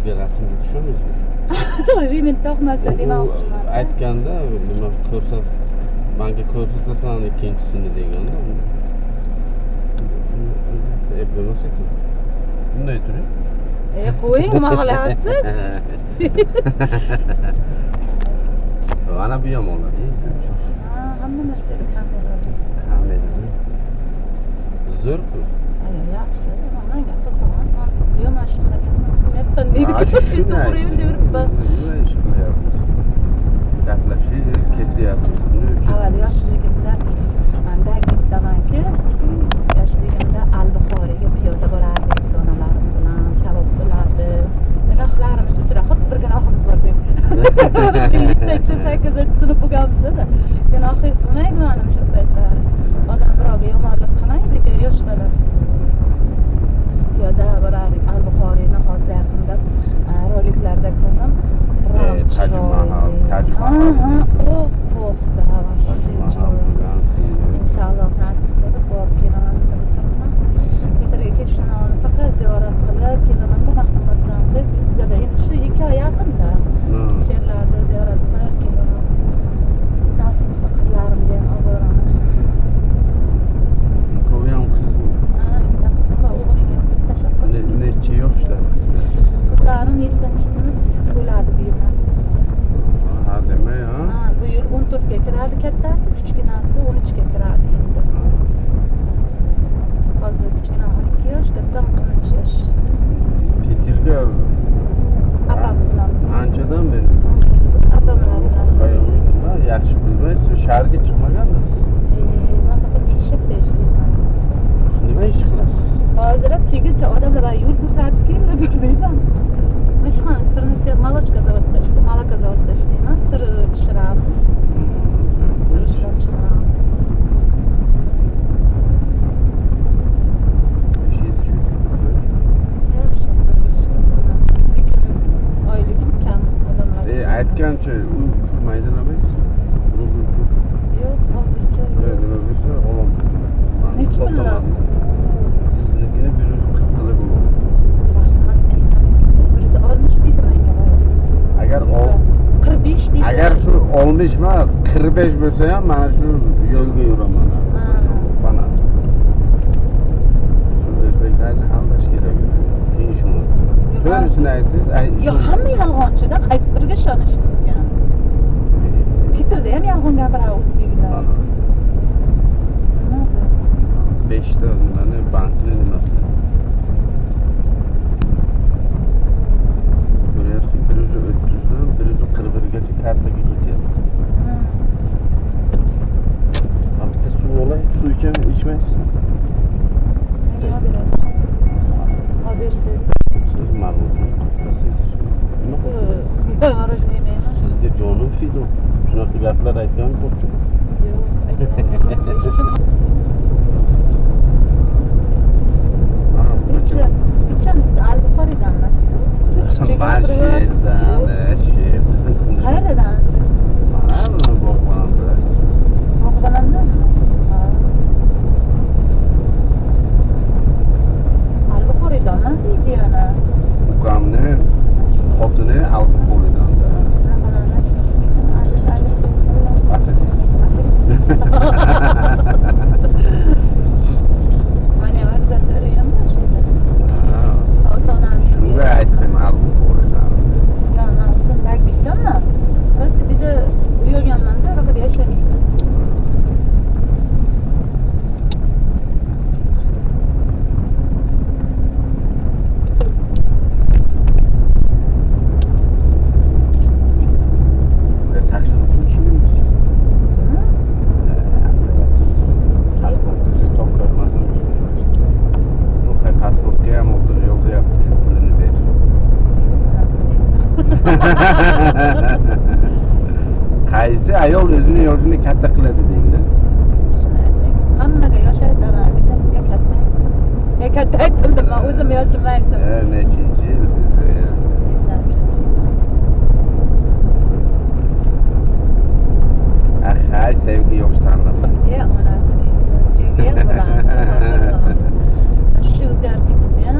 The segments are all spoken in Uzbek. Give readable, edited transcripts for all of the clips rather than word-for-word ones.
sizga rasmga tushamiz. Men to'qmasda demoqchiman. Aytganda nima ko'rsat, menga ko'rsatasan ikkinchisini deganda. Bo'lmasa-ku. Bunday turing. Qo'ying, nima qilyapsiz? Ana bu yomonlar. Hamma narsada kamera. Kamera. Zo'r-ku. Yaxshi. Menga qiziqman. Yo mashinaga yaptan deydi. Gaplashib ketyapmiz. Avval yoshligimda manda gitdamanki, yoshligimda Al-Buxoriyga piyoda borardik, onalarim bilan savob bo'lardi. Gunohlarimiz uzra xuddi bir gunohimiz bor deb. 8-8 sinf bo'lganmiz-da. Gunohingiz bo'lmaydi mana shu paytlar. Odam birovga yomonlik qilmaydi-ku, yosh bola. Piyoda borardik, Al-Buxoriyni hozir yaqinda roliklarda ko'rdim. Taj Mahal. İnşallah nasip olur. Bu akşam Peter'e geçtiğini alıp fakat ziyaret kılır. Ki zamanda mahkumlardan da bizde de yine şu hikaye yakında. Şehirlerde ziyaret kılır. Ki zaman nasip fakirlerim diyen Allah'ım. Kovuyan kız. Ne yok işte. Kızlarım yetişmişsiniz. Kuladı büyümen. Ha deme ya. Bu yıl 14'e kirardı kattası, küçükünası 13'e kirardı şimdi. Fazla küçüküne 12 yaş, katta 13 yaş. Petirga Apamdan. anchadan beri. Apamdan. Yaxshi bilmaysiz, shaharga chiqmagansiz. Men faqat ishda ishlayman. Nima ish qilasiz? Hozir tegilcha odamlar yo'l ko'rsatib kelib bilmayman. Mishxon sirni молочка zavodida ishlayman, молоко zavodida ishlayman, sir pishiramiz. Ishlab chiqaramiz. Oyligim kam odamlar. Aytgancha u turmaydi nima? Yo'q, hozircha yo'q. Nima bo'lsa, olam. Nechi million? Siznikini bir qilib bo'ladi. Birisi 60 deydi menga. Agar şu 15 emas, 45 bo'lsa ham mana shu yo'lga yuraman. Bana. O'zbeklarni aldash kerak. Keyin shuni. To'g'risini aytsangiz, yo'q, hamma yolg'onchida qaysi biriga ishonish mumkin? Peterda ham yolg'on gapiradi deganlar. 5 ta nimani bankni nimasi. Ko'ryapsiz, birizi 30 dan, birizi 41 gacha kartaga ketyapti. Bitta suv olay, suv ichmaysiz. Nega berasiz? Habersiz. Siz ma'lumotni sizga jonim fido. Shunaqa gaplar aytgan qo'rqdim. Yo'q, aytmadim. Al-Buxoriydanmi? Qayerdan? Bog'bonandan? Al-Buxoriydanmi deydi yana? Ukamni xotini Al-Buxoriydan. Qaysi ayol o'zini yoshini katta qiladi deydi. Hammaga yosh aytaman, bittasiga katta. Katta aytdim, men o'zim yoshimni aytdim. Nechinchi yil siz? Hay sevgi yosh tanlama. Ya onasi. Jigel bilan. Shu o'zgartirdi, ya.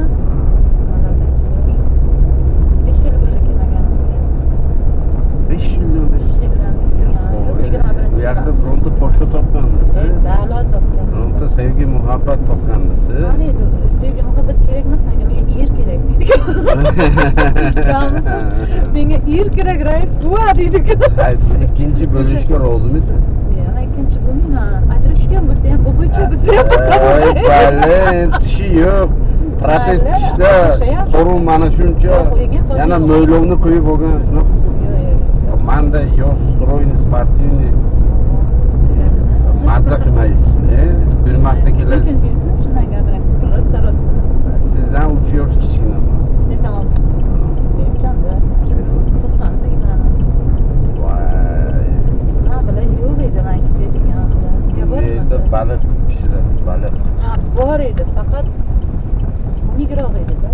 Menga er kerak, rais buva deydi-ku. İkinci bölüşke oldu mu? Yana ikkinchi bo'lmayman. Ajrashgan bo'lsa ham o'g'ilcha bo'lsa ham. Bale, tishi yo'q. Protest tishda sorun mana shuncha. Yana mo'ylovni qo'yib olgan shunaqa. Manda yo'q, stroyni, sportivni. Mazza qilmaysiz. Bilmasda keladi. Sizdan 3 yosh kichkina. Tamam. Bekanda. To'qsonda gidaman. Voy. Ha, bilan yo'q edi menga degan. Endi baliq pishiradi, baliq. Ha, bor edi, faqat migroq edi-da.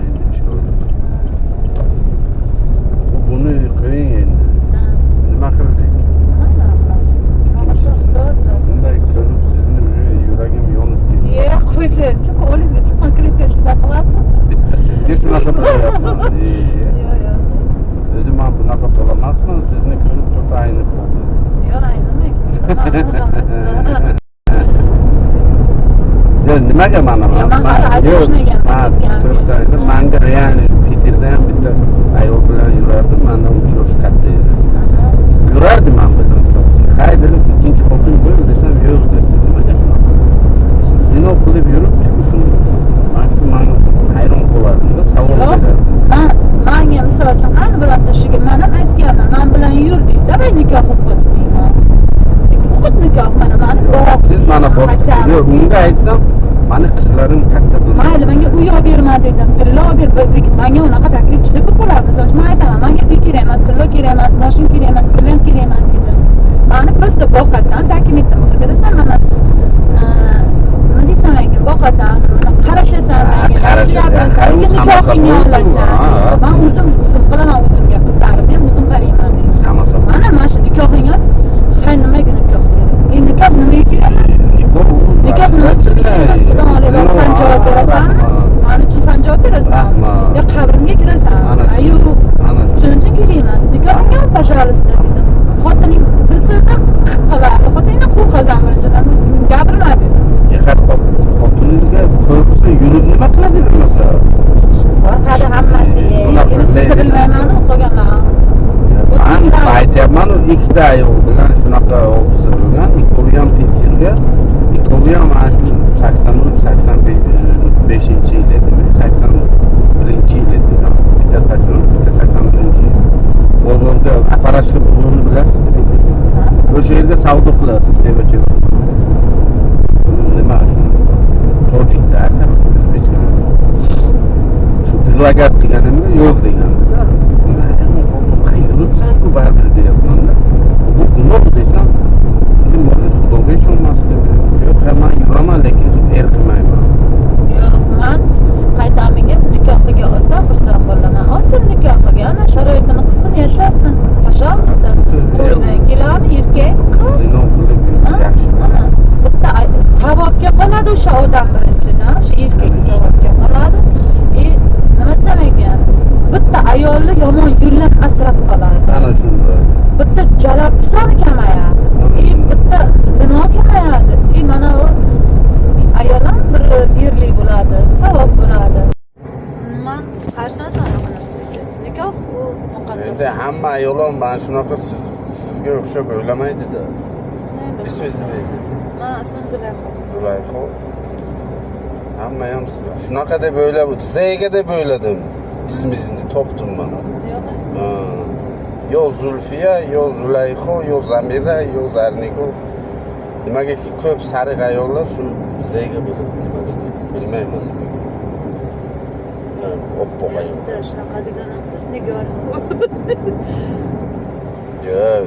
Endi pishiradi. Buni qo'ying endi. Nima qildik? Bunday ko'rib sizni yuragim yonib ketdi. Qo'ydi. Chunki o'lingga chiqqan klipga shunaqa qilasiz. Sizga shunaqa qilyapman. O'zim ham bunaqa qilmasman, sizni ko'rib tursa aynib qoldi. Yo'q, aynamayman. Nimaga mana? Manga reально Peterda ham bitta ayol bilan yurardim, mendan 3 yosh katta edi. Yurardim men bilan. Haydir, ikkinchi xotin bo'l desam yo'q dedi. Nimaga shunaqa? Zino qilib yurib, men hayron qolardim-da, savol berardim. Menga misol uchun qani bilasizki, men ham aytganman, men bilan yur deydi, men nikoh o'qib deyman. O'qib nikoh mana siz mana yo'q, unga aytsam, mani qizlarim katta bo'ladi. Mayli, menga uy olib berma dedim. Tilla olib ber, menga unaqa taklif juda ko'p bo'ladi. Misol uchun men aytaman, menga uy kerak emas, tilla kerak emas, mashin kerak emas, klient kerak emas dedim. Mani просто boqasan, dokumentim o'tkazsan, mana nima deysan menga, boqasan, qarashasan menga, nikohingni olasan. Men o'zim qilaman o'zimga, qizlarim ham o'zim qarayman dedim. Mana shu nikohingni hay nimaga nikoh? Endi nikoh nimaga kerak? Nikoh nima kerak? Xudoga javob berasanmi? Mana shu san javob berasan. Ya qabrimga kirasan. Ayu, shuning uchun kerak emas. Nikohingni ol, пожалуйста dedim. Xotining bilsa qiladi. Xotiningni qo'l qilgan birinchidan gapirmadi. Xotiningizga qo'ysa yurib nima qiladi bilmasa? Hali hammasi bilmayman, o'qiganman. Men aytyapman, ikkita ayol bilan shunaqa o'qisa bo'lgan, ikkovi ham Peterga, ikkovi ham mana shu 85-yil edimi, 81-yil edi. Bitta 81-yil. O'zimda apparatchi bo'lganini bilasizmi? O'sha yerda savdo qiladi, demoqchi. Nima? Tojikda, o'zbekcha. Shu dizlagat deganimga yo'q deganida. Yuribsan-ku baribir deyapman-da. Bu gunoh desam, endi xudoga ishonmasdi. Yo'q, men yuraman, lekin er qilmayman. Yo'q, men qaytamiga nikohiga olsa, xursand bo'laman. Olsin nikohiga, ana sharoitini qilsin, yashasin. Пожалуйста. Qo'lidan keladi, erkak. Zino qilib yaxshi. Bitta javobga qoladi o'sha odam birinchidan, o'sha erkak javobga qoladi. Nima desam ekan? Bitta ayolni yomon yo'ldan asrab qoladi. Ana shunday. Bitta jalabson kamayadi. Bitta zino kamayadi. Mana u ayol ham bir yerli bo'ladi, savob bo'ladi. Men qarshiman unaqa narsaga. Nikoh u muqaddas. Endi hamma ayol ham mana shunaqa sizga o'xshab o'ylamaydi-da. Ismingiz nima edi? Men ismim Zulayho. Zulayho. Hamma ham shunaqa deb o'ylab, Zeyga deb o'yladim. İsmingizni topdim mana. Yo Zulfiya, yo Zulayho, yo Zamira, yo Zarnigul. Nimagaki ko'p sariq ayollar shu Zeyga bo'ladi. Nimaga bilmayman nimaga. Oppoq ayol. Shunaqa deganim Nigor.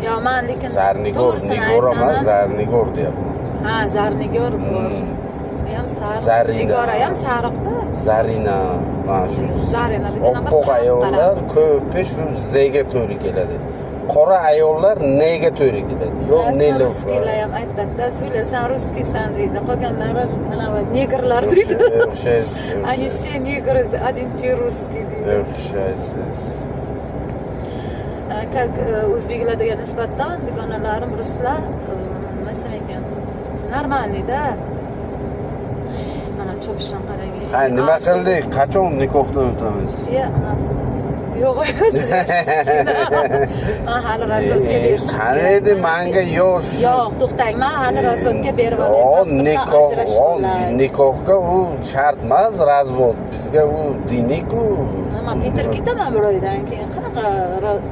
Yo, men lekin Zarnigor, Nigor emas, Zarnigor deyapman. Ha, Zarnigor bor. Ham sariq. Zarina. Nigor ham sariqda. Zarina. Mana shu Zarina oppoq ayollar ko'pi shu Zga to'g'ri keladi. Qora ayollar nega to'g'ri keladi? Yo'q, nelo. Ruskilar ham aytadi, "Sen ruskiysan" deydi. Qolganlari ana negrlar deydi. O'xshaysiz. Они все негры, один ты русский deydi. O'xshaysiz. Как o'zbeklarga nisbatan dugonalarim ruslar, nima desam ekan, normalniy-da. Mana cho'pishan qarang. Ha, nima qildik? Qachon nikohdan o'tamiz? Ya, nasib etsin. Yo'q, siz men hali razvodga berishim. Qani edi menga yosh. Yo'q, to'xtang, men hali razvodga berib olay. Nikohga u shart emas, razvod. Bizga u diniy-ku. Men Peterga ketaman bir oydan keyin. Qanaqa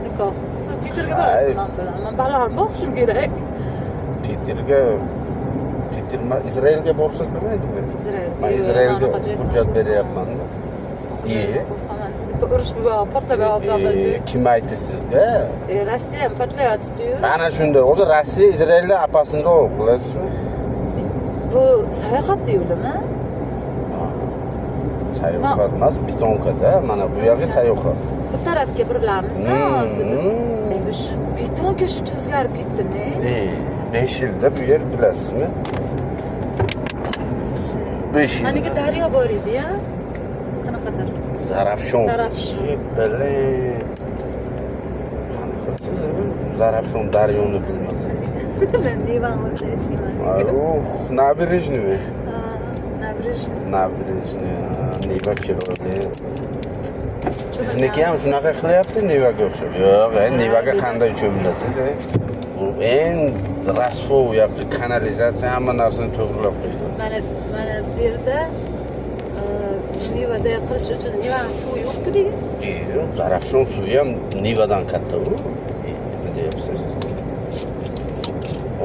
nikoh? Siz Peterga borasiz, men bilan. Men balalar boqishim kerak. Peter Izraelga borsak bo'lmaydimi? Men Izraelga hujjat beryapman-da. Urush portlayapti. Kim aytdi sizga? Rossiya portlayapti-yu. Mana shunda. O'zi Rossiya Izraelda apasini-roq, bilasizmi? Bu sayohat yo'limi? Sayohat emas, betonkada. Mana bu yerga sayohat. Bu tarafga burilamiz hozir. Bu shu betonga shuncha o'zgarib ketdimi? 5 yilda bu yer bilasizmi? 5 yil. Maniga daryo bor edi-ya. Qanaqadir? Zarafshon. Bilay. Qanaqa siz Zarafshon daryoni bilmasangiz? Men Livanlarda yashayman. Nabirejniy. Nabirejniy. Niva chiroyli. Sizniki ham shunaqa qilyapti Nivaga o'xshab. Yo'q, Nivaga qanday cho'milasiz? Bu eng rasvo yapti, kanalizatsiya hamma narsani to'g'rilab qo'ydi. Mana bu yerda Nivada qilish uchun Nivani suvi yo'q-ku degan. Yo'q, Zarafshon suvi ham Nivadan katta u. Nima deyapsiz?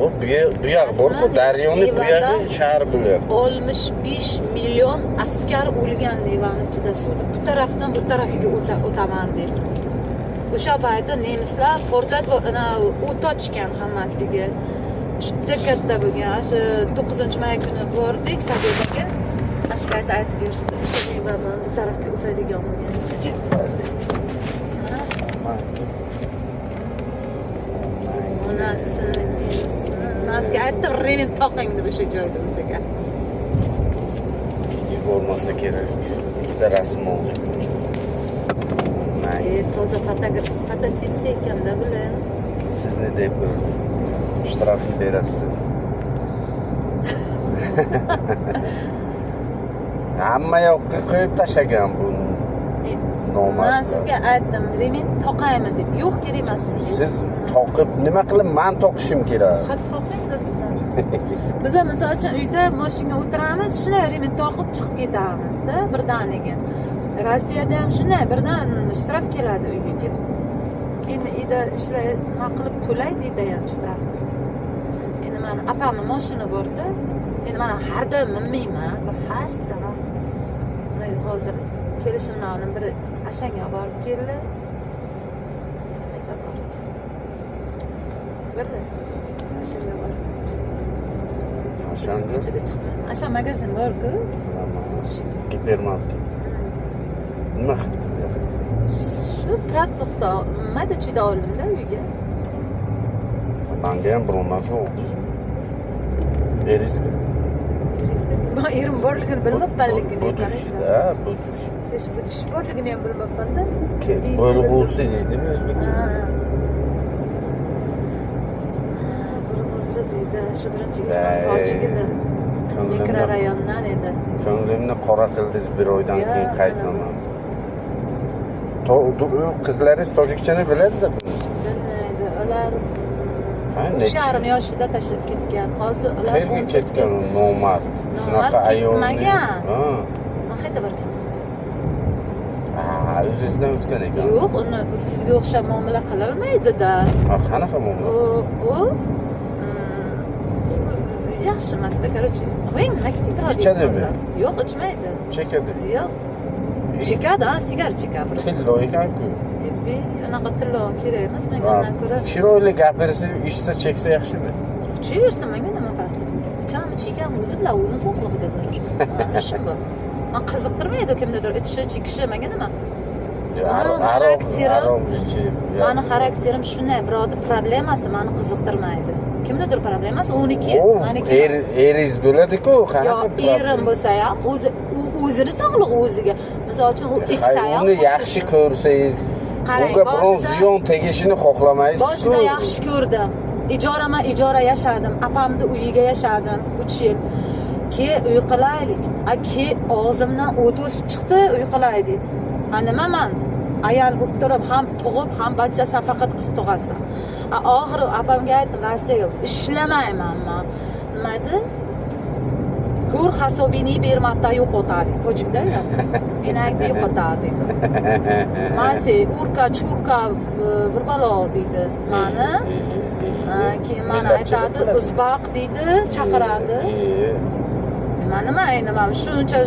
O bu yoq bor-ku, daryoni bu yoqda shahar bo'lyapti. 65 million askar o'lgan Nivani ichida suvni bu tarafdan bu tarafiga o'taman deb. O'sha paytda nemislar portlatib o't ochgan hammasiga. Juda katta bo'lgan. Shu 9-may kuni bordik Tabibaga. Shu paytda aytib berishdi. O'sha Nivadan bu tarafga o'tadigan bo'lgan. Onasiga aytdim, remint toqing deb o'sha joyda o'ziga. Yubormasa kerak. Ikkita rasm oldik. Toza fotosessiya ekanda bular. Sizni deb shtrafni berasiz. Hamma yoqqa qo'yib tashlagan bu. Men sizga aytdim, remint toqaymi deb. Yo'q, kerak emas deb. Siz toqib nima qilib men toqishim kerak? Ha, toqing-da siz ham. Biz ham misol uchun uyda mashinaga o'tiramiz, shunday remint toqib chiqib ketamiz-da birdaniga. Rossiyada ham shunday birdan shtraf keladi uyiga. Endi uyda ishlar nima qilib to'laydi uyda ham shtraf. Endi meni apamning mashina bor-da. Endi men har doim minmayman, har zaman. Hozir kelishimdan oldin bir Ashanga borib keldi. Qayerga bordi? Bildi. Ashanga borib. Ashanga chiqdi. Asha magazin bor-ku. Gipermarket. Nima qilibdi? Shu produktda mayda chuyda oldim-da uyga. Menga ham biror narsa oldi. Berizga. Ben erim borligini bilmabmanligini. Bu dush. Bu dush borligini ham bilmabman-da. Bo'lg'usi deydimi o'zbekchasi? Bo'lg'usi deydi. Shu birinchi tojigida. Mikrorayondan edi. Ko'nglimni qora qildingiz, bir oydan keyin qaytaman. Qizlaringiz tojikchani biladi-da. Bilmaydi. Ular 3,5 yoshida tashlab ketgan. Hozir ular qayerga ketgan? Nomard. Shunaqa ayolni. Men qayta borgan. O'zingizdan o'tgan ekan. Yo'q, uni sizga o'xshab muomala qilolmaydi-da. Qanaqa muomala? U yaxshi emas-da, короче. Qo'ying, nima kerak? Ichadimi? Yo'q, ichmaydi. Chekadi. Yo'q. Chekadi, sigara chekadi. Tillo ekan-ku. Anaqa tillo kerak emas menga undan ko'ra. Chiroyli gapirsa, ichsa, cheksa yaxshimi? Ichaversin, menga nima farqi? Ichami, chekami, o'zi bilan o'zini sog'lig'iga zarar. Ishim bu. Men qiziqtirmaydi kimnidir ichishi, chekishi, menga nima? Mani xarakterim shunday, birovni problemasi meni qiziqtirmaydi. Kimnidir problemasi, uniki, meniki. Eringiz bo'ladi-ku, qanaqa problem? Erim bo'lsa ham, o'zini sog'lig'i o'ziga. Misol uchun u ichsa ham, uni yaxshi ko'rsangiz, unga biron ziyon tegishini xohlamaysiz-ku. Boshida yaxshi ko'rdim. Ijora yashadim. Apamni uyiga yashadim 3 yil. ki uy qilaylik. Ki og'zimdan o't o'sib chiqdi, uy qilaylik dedi. Nimaman? Ayol bo'lib turib, ham tug'ib, ham bachchasan faqat qiz tug'asan. Oxiri opamga aytdim, Rossiyaga ishlamayman men. Nima dedi? Ko'r hasobini bermatda yo'qotadi. Tojikda ya. Enakda yo'qotadi dedi. Masi urka churka bir balo dedi. Mani keyin mana aytadi, uzbaq dedi, chaqiradi. Nima endi men shuncha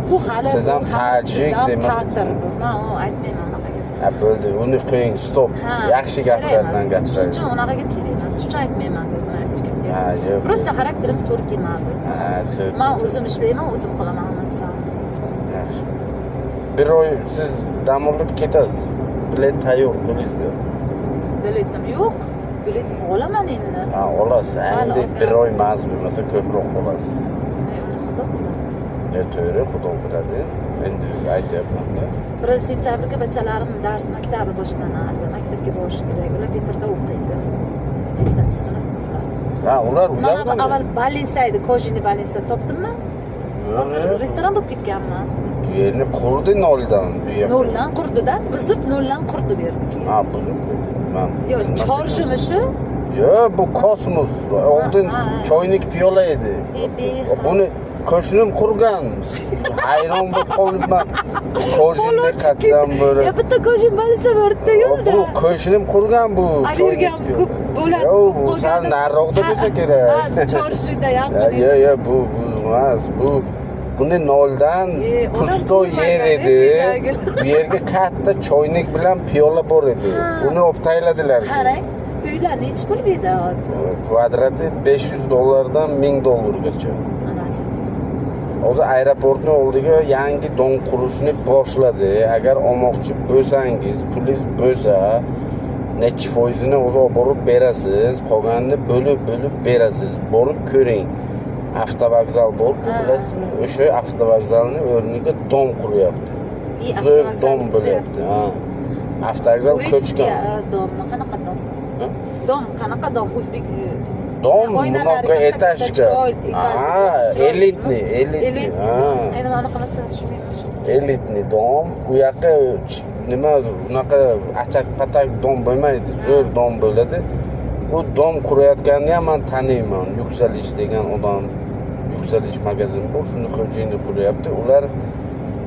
bu hali siz ham tajik demadingizmi? Men aytmayman. Bo'ldi, uni qo'ying, stop. Yaxshi gaplardan gapiraylik. Shuncha unaqa gap kerak emas. Shuncha aytmayman deb hech kimga. Просто xarakterimiz to'g'ri kelmadi. To'g'ri. Men o'zim ishlayman, o'zim qilaman hammasini. Yaxshi. Bir oy siz dam olib ketasiz. Bilet tayyor qo'lingizga. Biletim yo'q. Biletim olaman endi. Olasiz. Endi bir oy maz bo'lmasa ko'proq olasiz. Xudo biladi. To'g'ri, Xudo biladi. Endi aytyapman-da. 1-sentyabrga bachalarim dars maktabi boshlanadi. Maktabga borish kerak. Ular Petrda o'qiydi. 7-sinf. Ular Mana avval Balinsa edi, Kojini Balinsa topdimmi? Hozir restoran bo'lib ketganman. Bu yerni qurdi noldan. Noldan qurdi-da, buzib noldan qurdi berdi keyin. Buzib qurdi. Yo'q, chorshimi shu? Yo'q, bu kosmos. Oldin choynik piyola edi. Buni qo'shnim qurgan. Hayron bo'lib qolibman. Qo'shinni qatdan bo'lib. Bitta qo'shin Balinsa borda yo'lda. Bu qo'shnim qurgan bu. Bergan ko'p bo'ladi. Yo'q, bu sal nariroqda bo'lsa kerak. Chorshida yaqin. Yo'q, bu emas. Buni noldan pusto yer edi. Bu yerga katta choynik bilan piyola bor edi. Buni olib tayladilar. Qarang, uylar nechi pul berdi hozir? Kvadrati $500 dan $1000gacha. Hozir aeroportning oldiga yangi don qurishni boshladi. Agar olmoqchi bo'lsangiz, pulingiz bo'lsa, necha foizini o'zi olib borib berasiz, qolganini bo'lib berasiz. Borib ko'ring. Avtovokzal bor, bilasizmi? O'sha avtovokzalning o'rniga dom quryapti. Zo'r dom bo'lyapti. Avtovokzal ko'chgan. Domni qanaqa dom? Dom qanaqa dom? O'zbek dom bunaqa etashga. Elitni. Endi mana qilasa tushunmayman. Elitni dom. Bu yoqqa nima bunaqa achak-patak dom bo'lmaydi. Zo'r dom bo'ladi. Bu dom qurayotganini ham men taniyman. Yuksalish degan odam, Yuksalish magazin bor, shuni xo'jayini quryapti. Ular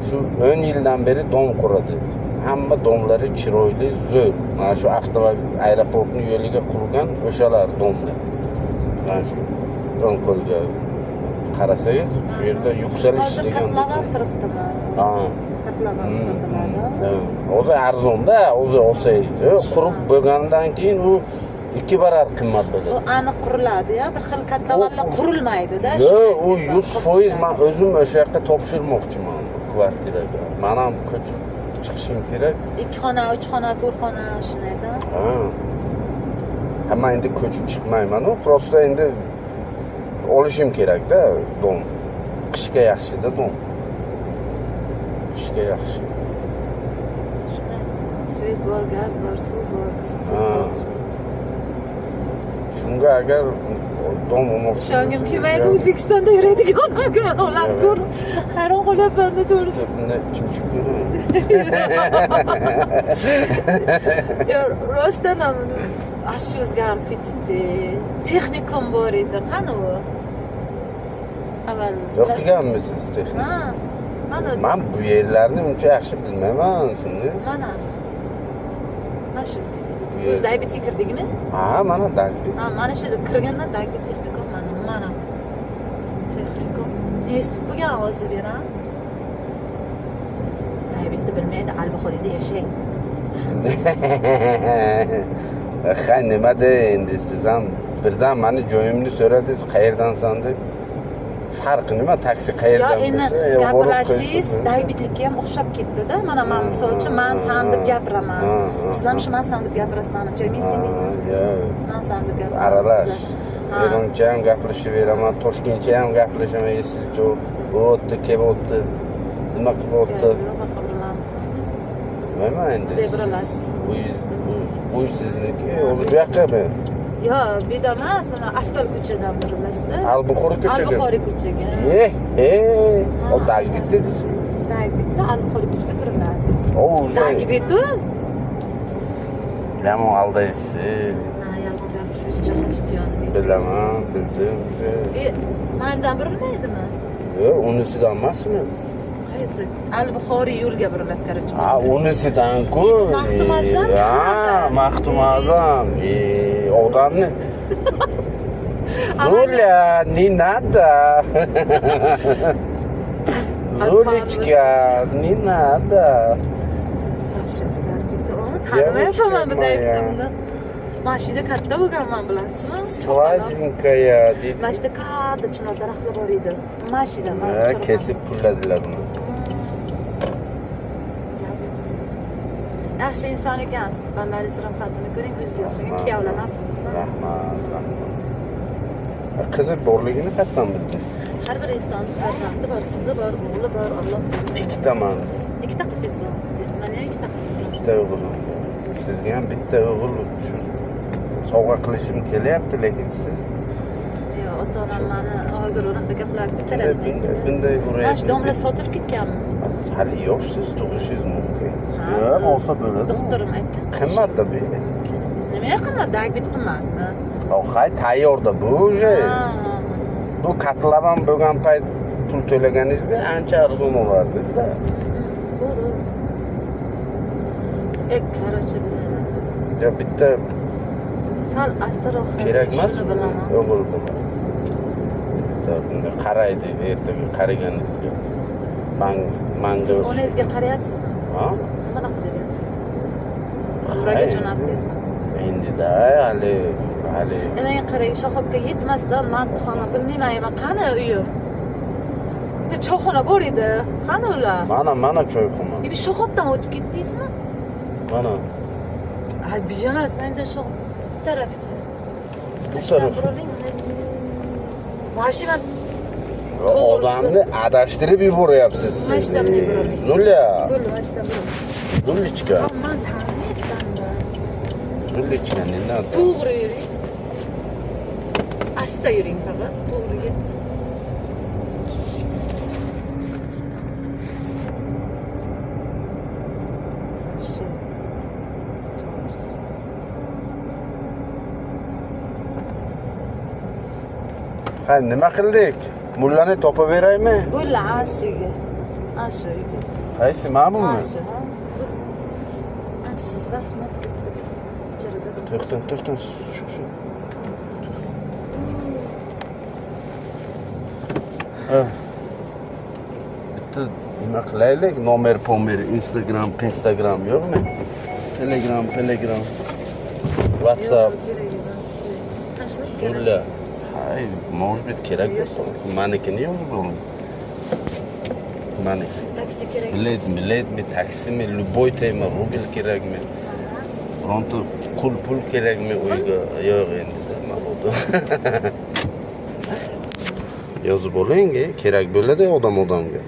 shu 10 yildan beri dom quradi. Hamma domlari chiroyli, zo'r. Mana shu aeroportning yo'liga qurgan o'shalar domlar. Mana shu Onkolga qarasangiz, shu yerda Yuksalish degan. Qatlagan turibdimi? Qatlagan sotiladi. O'zi arzon-da, o'zi olsangiz. Qurib bo'lgandan keyin u 2 barar qimmat bo'ladi. U aniq quriladi-ya, bir xil katlavanlar qurilmaydi-da. Yo'q, u 100% men o'zim o'sha yoqqa topshirmoqchiman kvartiraga. Men ham ko'chib chiqishim kerak. 2 xona, 3 xona, 4 xona shunayda. Hamma endi ko'chib chiqmayman-ku, prosta endi olishim kerak-da dom. Qishga yaxshi-da dom. Qishga yaxshi. Svet bor, gaz bor, suv bor, shunga agar dom olmoqchi ishongim kelmaydi, O'zbekistonda yuradigan ular ko'rib hayron qolyapman-da to'g'risi. Chimchib ko'ring. Rostdan ham ashi o'zgarib ketdi. Texnikum bor edi, qani u? Avval o'qiganmisiz texnikum? Men bu yerlarni uncha yaxshi bilmayman, singil. Mana shu o'z Daybitga kirdingmi? Mana Daybit. Mana shu kirgandan Daybit texnikum mana. Texnikum. Institut bo'lgan o'zi bera. Daybitni bilmaydi, Albuxoriyda yashaydi. Nimada endi siz ham birdan meni joyimni so'radingiz, qayerdansan deb. Farqi nima? Taksi qayerdan bo'lsa, gapirishingiz Daybitlikka ham o'xshab ketdi-da. Mana men misol uchun men san deb gapiraman. Siz ham shu men san deb gapirasiz, menimcha men singlismisiz? Men san deb gapiraman. Aralash. Eroncha ham gapirashaveraman, toshkentcha ham gapirashaman, esilcho. O'tdi, kelibdi. Nima qilyapti? Bilmayman endi. Deb bilasiz. Bu sizniki, o'zi bu yoqqa Yo, bu yerda emas, mana Asfal ko'chadan burilasizda. Al-Buxoriy ko'chaga. Al-Buxoriy ko'chaga. O Dagbitda. Dagbitda Al-Buxoriy ko'chaga burilasiz. O уже. Dagbitda? Bilaman aldaysiz. Ha, yolg'on gapirish chaqirib yonida. Bilaman, bildim уже. Mendan burilmaydimi? Yo'q, unisidan emasmi? Qaysi? Al-Buxoriy yo'lga burilasiz, короче. Ha, unisidan-ku. Maxtum Azam. Ha, Maxtum Azam. Odamni. Zuля, не надо. Zulечка, не надо. Tanımayapman bu dayibdimni. Mashina katta bo'lganman bilasizmi? Sladенькая deydi. Mana shunda katta chinor daraxtlar bor edi. Mashina. Kesib pulladilar uni. Yaxshi inson ekansiz. Balaringiz rohatini ko'ring, o'zi yoshligiga kuyovlar nasib bo'lsin. Rahmat, rahmat. Qizi borligini qayerdan bildingiz? Har bir inson farzandi bor, qizi bor, o'g'li bor, Alloh. Ikkitaman. Ikkita qizingiz bormi sizga? Mana ham ikkita qiz bor. Bitta o'g'lim. Sizga ham bitta o'g'il shu sovg'a qilishim kelyapti, lekin siz Yo'q, ota-onam meni hozir unaqa gaplar ko'taradi. bunday Mana shu domla sotilib ketganmi? hali yoshsiz, tug'ishingiz mumkin. Ha. Yo'q, bo'lsa bo'ladi. Doktorim aytgan. Qimmat tabii. Nimaga qimmat? Dagbit qimmatmi? Hay tayyorda bu уже. Bu katlaban bo'lgan payt pul to'laganingizda ancha arzon olardingiz-da. To'g'ri. Короче, bilaman. Yo bitta Sal astroq kerak emas shuni bilaman. o'g'il bola. Bitta bunday qaraydi ertaga qaraganingizga. Manga Siz onangizga qarayapsizmi? Ha? Nima qilyapsiz? Umraga jo'natdingizmi? Endi-da hali Men qarang, shoxobga yetmasdan mantiqona bilmayman, qani uyim? Bitta choyxona bor edi. Qani ular? mana choyxona. Bir shoxobdan o'tib ketdingizmi? Mana Ha, bijamas, menda shu bu tarafga. bu taraf. Mashina Odamni adashtirib yuboryapsiz siz. Mashina bilan Zulya. bo'ldi, mashina bo'ldi. Zulichka. Man taniyapman. Zulichka ne надо? To'g'ri yuring. Asta yuring faqat, to'g'ri yuring. Ha, nima qildik? Mullani topaveraymi? Bo'ldi, ashiga. Ashiga. Qaysi ma'lummi? Ashi, ha. Ashi, rahmat ketdi. Ichirida. To'xta, shu. Bitta nima qilaylik? Nomer, Instagram yo'qmi? Telegram, WhatsApp. Zuля. Hay, может быть, kerak bo'lsa, manikini yozib oling. Maniki. Taksi kerak. Biletmi, taksimi, любой tema, rubl kerakmi? Pronto pul kerakmi uyga? Yo'q endi, nima bo'ldi? Yozib oling, kerak bo'ladi odamga.